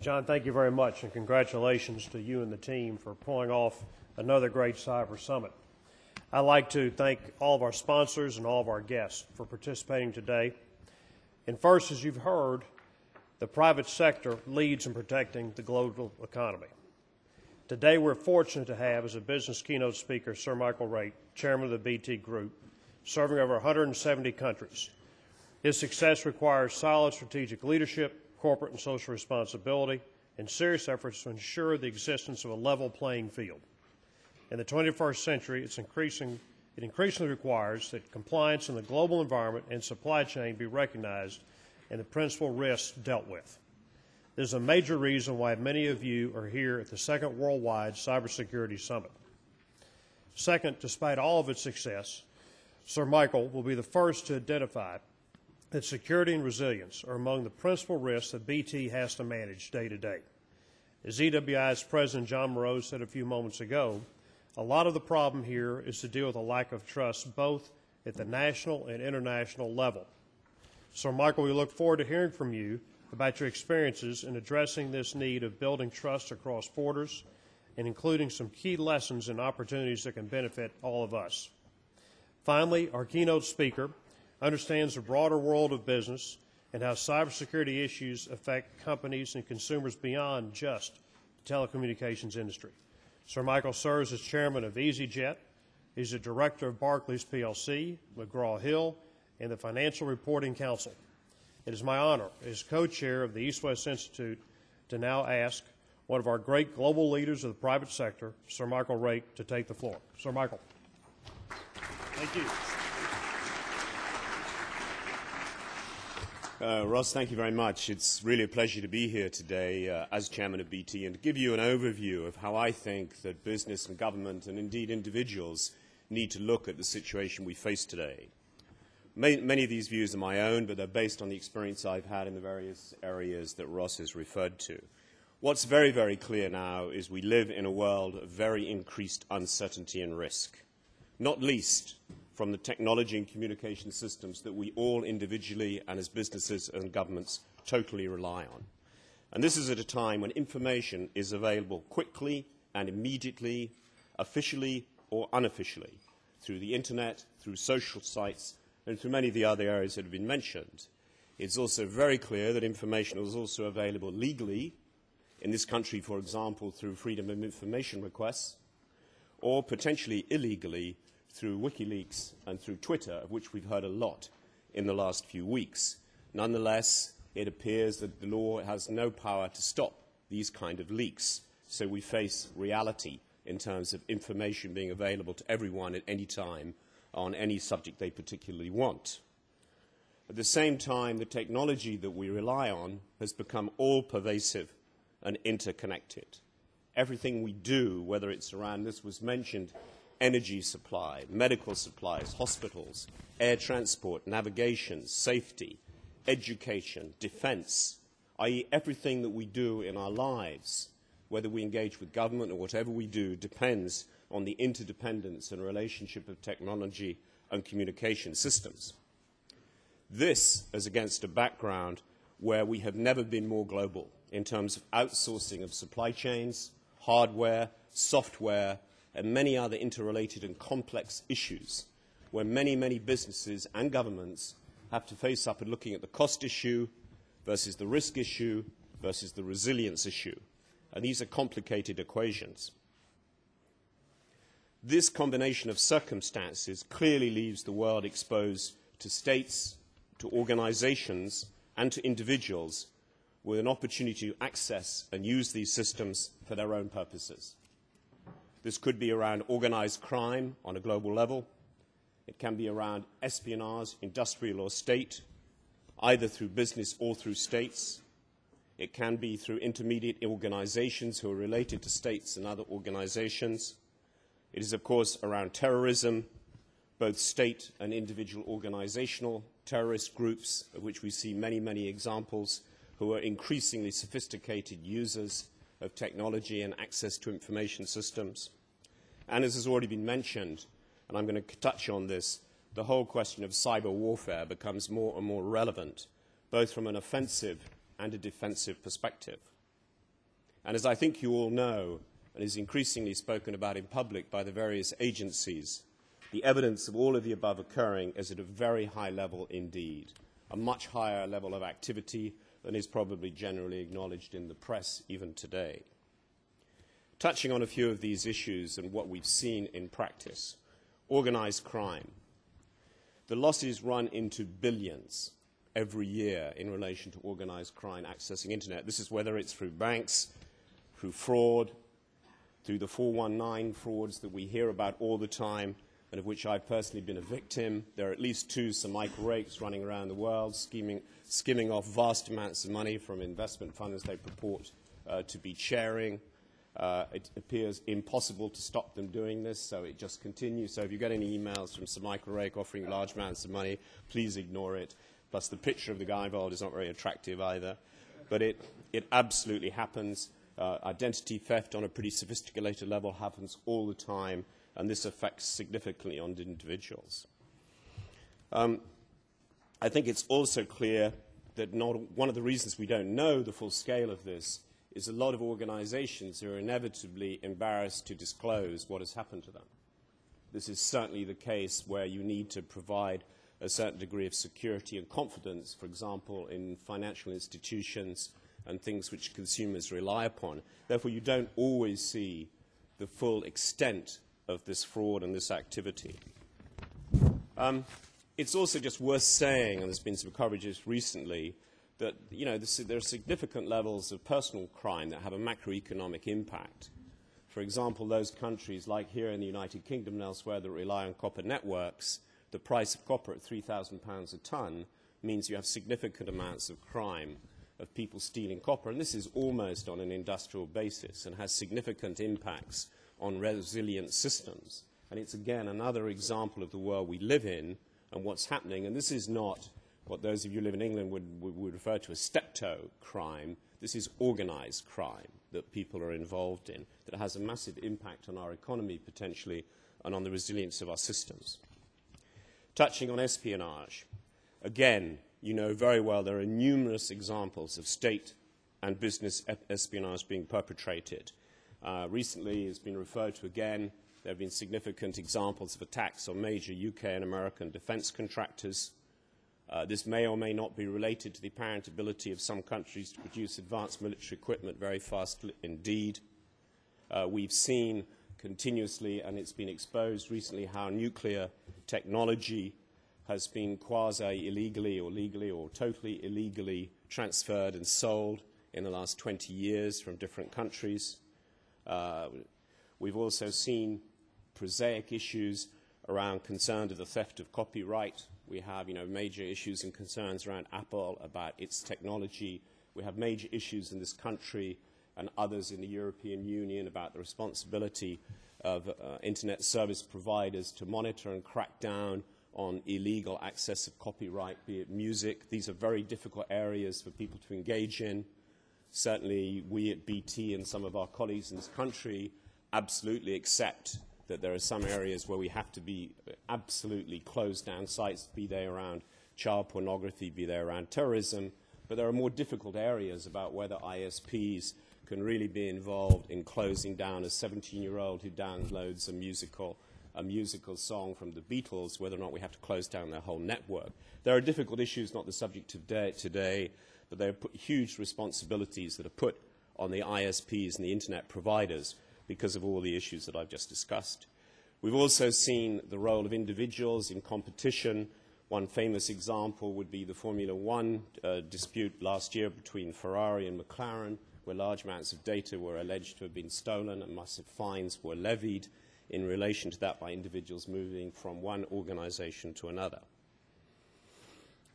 John, thank you very much, and congratulations to you and the team for pulling off another great Cyber Summit. I'd like to thank all of our sponsors and all of our guests for participating today. And first, as you've heard, the private sector leads in protecting the global economy. Today, we're fortunate to have as a business keynote speaker Sir Michael Rake, chairman of the BT Group, serving over 170 countries. His success requires solid strategic leadership, corporate and social responsibility, and serious efforts to ensure the existence of a level playing field. In the 21st century, it increasingly requires that compliance in the global environment and supply chain be recognized and the principal risks dealt with. This is a major reason why many of you are here at the Second Worldwide Cybersecurity Summit. Second, despite all of its success, Sir Michael will be the first to identify that security and resilience are among the principal risks that BT has to manage day to day. As EWI's President John Moreau said a few moments ago, a lot of the problem here is to deal with a lack of trust both at the national and international level. So, Michael, we look forward to hearing from you about your experiences in addressing this need of building trust across borders and including some key lessons and opportunities that can benefit all of us. Finally, our keynote speaker understands the broader world of business and how cybersecurity issues affect companies and consumers beyond just the telecommunications industry. Sir Michael serves as chairman of EasyJet. He's a director of Barclays PLC, McGraw-Hill, and the Financial Reporting Council. It is my honor as co-chair of the East-West Institute to now ask one of our great global leaders of the private sector, Sir Michael Rake, to take the floor. Sir Michael. Thank you. Ross, thank you very much. It's really a pleasure to be here today as chairman of BT and to give you an overview of how I think that business and government and indeed individuals need to look at the situation we face today. Many of these views are my own, but they're based on the experience I've had in the various areas that Ross has referred to. What's very, very clear now is we live in a world of very increased uncertainty and risk, not least from the technology and communication systems that we all individually and as businesses and governments totally rely on. And this is at a time when information is available quickly and immediately, officially or unofficially, through the internet, through social sites, and through many of the other areas that have been mentioned. It's also very clear that information is also available legally, in this country, for example, through freedom of information requests, or potentially illegally through WikiLeaks and through Twitter, of which we've heard a lot in the last few weeks. Nonetheless, it appears that the law has no power to stop these kind of leaks, so we face reality in terms of information being available to everyone at any time on any subject they particularly want. At the same time, the technology that we rely on has become all-pervasive and interconnected. Everything we do, whether it's around, this was mentioned, energy supply, medical supplies, hospitals, air transport, navigation, safety, education, defense, i.e. everything that we do in our lives, whether we engage with government or whatever we do, depends on the interdependence and relationship of technology and communication systems. This is against a background where we have never been more global in terms of outsourcing of supply chains, hardware, software, and many other interrelated and complex issues where many, many businesses and governments have to face up and looking at the cost issue versus the risk issue versus the resilience issue. And these are complicated equations. This combination of circumstances clearly leaves the world exposed to states, to organizations, and to individuals with an opportunity to access and use these systems for their own purposes. This could be around organized crime on a global level. It can be around espionage, industrial or state, either through business or through states. It can be through intermediate organizations who are related to states and other organizations. It is, of course, around terrorism, both state and individual organizational terrorist groups, of which we see many, many examples, who are increasingly sophisticated users of technology and access to information systems. And as has already been mentioned, and I'm going to touch on this, the whole question of cyber warfare becomes more and more relevant, both from an offensive and a defensive perspective. And as I think you all know, and is increasingly spoken about in public by the various agencies, the evidence of all of the above occurring is at a very high level indeed, a much higher level of activity than is probably generally acknowledged in the press even today. Touching on a few of these issues and what we've seen in practice, organized crime. The losses run into billions every year in relation to organized crime accessing internet. This is whether it's through banks, through fraud, through the 419 frauds that we hear about all the time, and of which I've personally been a victim. There are at least two Sir Michael Rakes running around the world, skimming off vast amounts of money from investment funds they purport to be chairing. It appears impossible to stop them doing this, so it just continues. So if you get any emails from Sir Michael Rake offering large amounts of money, please ignore it. Plus the picture of the guy involved is not very attractive either. But it absolutely happens. Identity theft on a pretty sophisticated level happens all the time, and this affects significantly on individuals. I think it's also clear that one of the reasons we don't know the full scale of this is a lot of organizations who are inevitably embarrassed to disclose what has happened to them. This is certainly the case where you need to provide a certain degree of security and confidence, for example, in financial institutions and things which consumers rely upon. Therefore, you don't always see the full extent of this fraud and this activity. It's also just worth saying, and there's been some coverage recently, that there are significant levels of personal crime that have a macroeconomic impact. For example, those countries like here in the United Kingdom and elsewhere that rely on copper networks, the price of copper at £3,000 a tonne means you have significant amounts of crime of people stealing copper, and this is almost on an industrial basis and has significant impacts on resilient systems. And it's, again, another example of the world we live in and what's happening. And this is not what those of you who live in England would refer to as steptoe crime. This is organized crime that people are involved in that has a massive impact on our economy, potentially, and on the resilience of our systems. Touching on espionage, again, you know very well there are numerous examples of state and business espionage being perpetrated. Recently, it's been referred to again, there have been significant examples of attacks on major UK and American defense contractors. This may or may not be related to the apparent ability of some countries to produce advanced military equipment very fast indeed. We've seen continuously, and it's been exposed recently, how nuclear technology has been quasi-illegally or legally or totally illegally transferred and sold in the last 20 years from different countries. We've also seen prosaic issues around concern to the theft of copyright. We have major issues and concerns around Apple about its technology. We have major issues in this country and others in the European Union about the responsibility of internet service providers to monitor and crack down on illegal access of copyright, be it music. These are very difficult areas for people to engage in. Certainly, we at BT and some of our colleagues in this country absolutely accept that there are some areas where we have to be absolutely closed down sites, be they around child pornography, be they around terrorism. But there are more difficult areas about whether ISPs can really be involved in closing down a 17-year-old who downloads a musical song from the Beatles, whether or not we have to close down their whole network. There are difficult issues, not the subject of today, but there are huge responsibilities that are put on the ISPs and the internet providers because of all the issues that I've just discussed. We've also seen the role of individuals in competition. One famous example would be the Formula One dispute last year between Ferrari and McLaren, where large amounts of data were alleged to have been stolen and massive fines were levied in relation to that by individuals moving from one organization to another.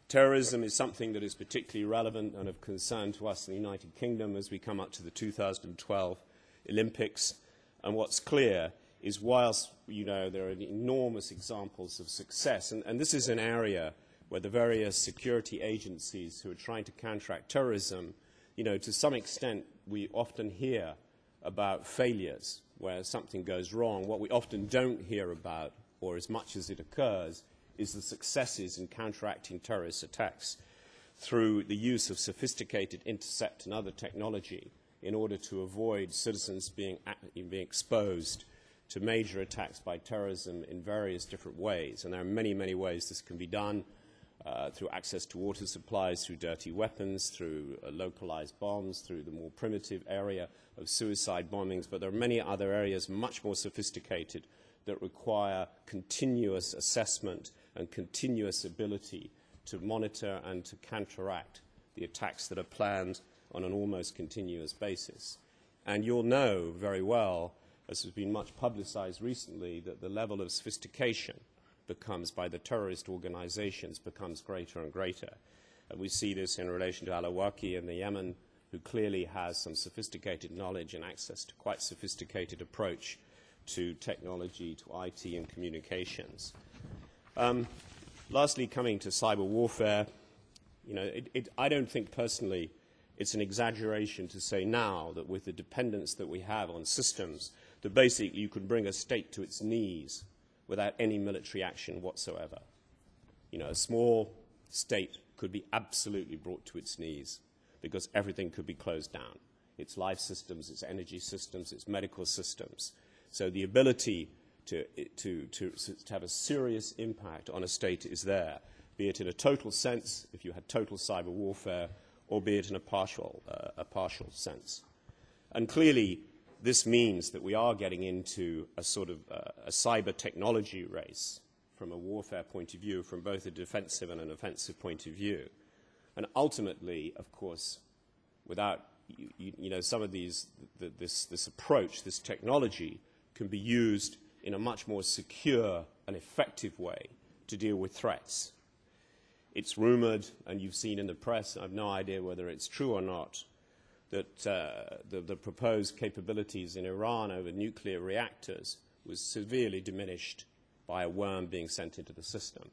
Terrorism is something that is particularly relevant and of concern to us in the United Kingdom as we come up to the 2012 Olympics. And what's clear is whilst there are enormous examples of success, and this is an area where the various security agencies who are trying to counteract terrorism, to some extent we often hear about failures where something goes wrong. What we often don't hear about, or as much as it occurs, is the successes in counteracting terrorist attacks through the use of sophisticated intercept and other technology in order to avoid citizens being exposed to major attacks by terrorism in various different ways. And there are many, many ways this can be done, through access to water supplies, through dirty weapons, through localized bombs, through the more primitive area of suicide bombings. But there are many other areas much more sophisticated that require continuous assessment and continuous ability to monitor and to counteract the attacks that are planned on an almost continuous basis. And you'll know very well, as has been much publicized recently, that the level of sophistication becomes, by the terrorist organizations, becomes greater and greater. And we see this in relation to al-Awlaki in the Yemen, who clearly has some sophisticated knowledge and access to quite sophisticated approach to technology, to IT and communications. Lastly, coming to cyber warfare, I don't think personally it's an exaggeration to say now that with the dependence that we have on systems, that basically you can bring a state to its knees without any military action whatsoever. A small state could be absolutely brought to its knees because everything could be closed down. Its life systems, its energy systems, its medical systems. So the ability to have a serious impact on a state is there, be it in a total sense, if you had total cyber warfare, or be it in a partial sense. And clearly, this means that we are getting into a sort of a cyber technology race from a warfare point of view, from both a defensive and an offensive point of view. And ultimately, of course, without some of this approach, this technology, can be used in a much more secure and effective way to deal with threats. It's rumored, and you've seen in the press, I have no idea whether it's true or not, that the proposed capabilities in Iran over nuclear reactors was severely diminished by a worm being sent into the system.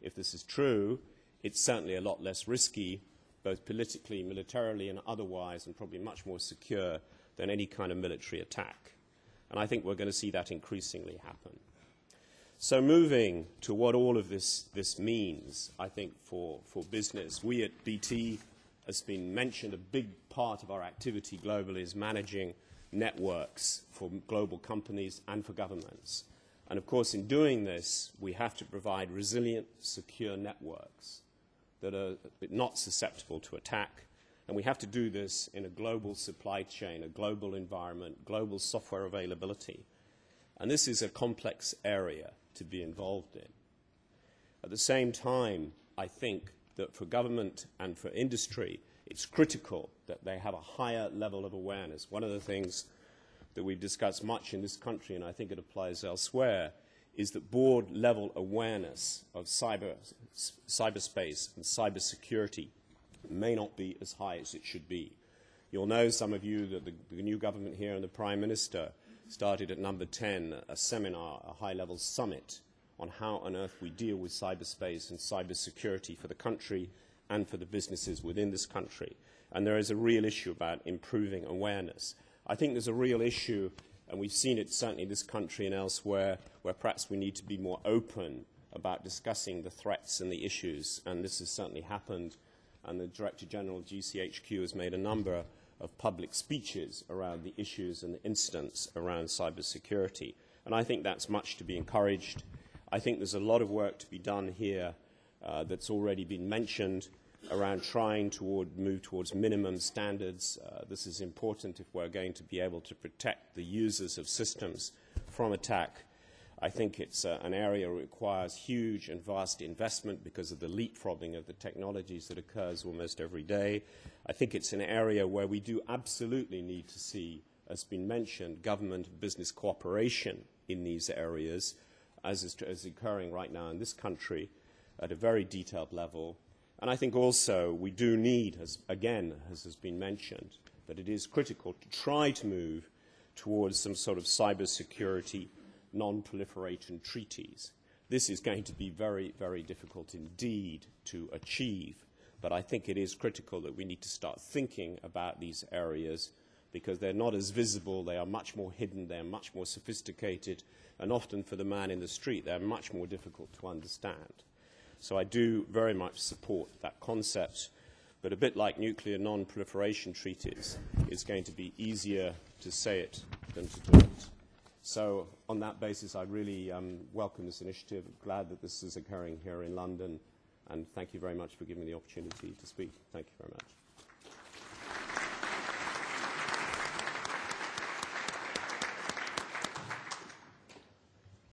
If this is true, it's certainly a lot less risky, both politically, militarily, and otherwise, and probably much more secure than any kind of military attack. And I think we're going to see that increasingly happen. So moving to what all of this means, I think, for business, we at BT, as been mentioned, a big part of our activity globally is managing networks for global companies and for governments. And of course, in doing this, we have to provide resilient, secure networks that are not susceptible to attack. And we have to do this in a global supply chain, a global environment, global software availability. And this is a complex area to be involved in. At the same time, I think that for government and for industry, it's critical that they have a higher level of awareness. One of the things that we've discussed much in this country, and I think it applies elsewhere, is that board-level awareness of cyberspace and cybersecurity may not be as high as it should be. You'll know, some of you, that the new government here and the Prime Minister started at number 10 a seminar, a high-level summit on how on earth we deal with cyberspace and cybersecurity for the country and for the businesses within this country. And there is a real issue about improving awareness. I think there's a real issue, and we've seen it certainly in this country and elsewhere, where perhaps we need to be more open about discussing the threats and the issues, and this has certainly happened. And the Director General of GCHQ has made a number of public speeches around the issues and the incidents around cybersecurity. And I think that's much to be encouraged. I think there's a lot of work to be done here that's already been mentioned around trying to move towards minimum standards. This is important if we're going to be able to protect the users of systems from attack. I think it's an area that requires huge and vast investment because of the leapfrogging of the technologies that occurs almost every day. I think it's an area where we do absolutely need to see, as has been mentioned, government and business cooperation in these areas, as is occurring right now in this country at a very detailed level. And I think also we do need, as has been mentioned, that it is critical to try to move towards some sort of cybersecurity non-proliferation treaties. This is going to be very, very difficult indeed to achieve, but I think it is critical that we need to start thinking about these areas because they're not as visible, they are much more hidden, they're much more sophisticated, and often for the man in the street, they're much more difficult to understand. So I do very much support that concept. but a bit like nuclear non-proliferation treaties, it's going to be easier to say it than to do it. So on that basis, I really welcome this initiative. Glad that this is occurring here in London, and thank you very much for giving me the opportunity to speak. Thank you very much.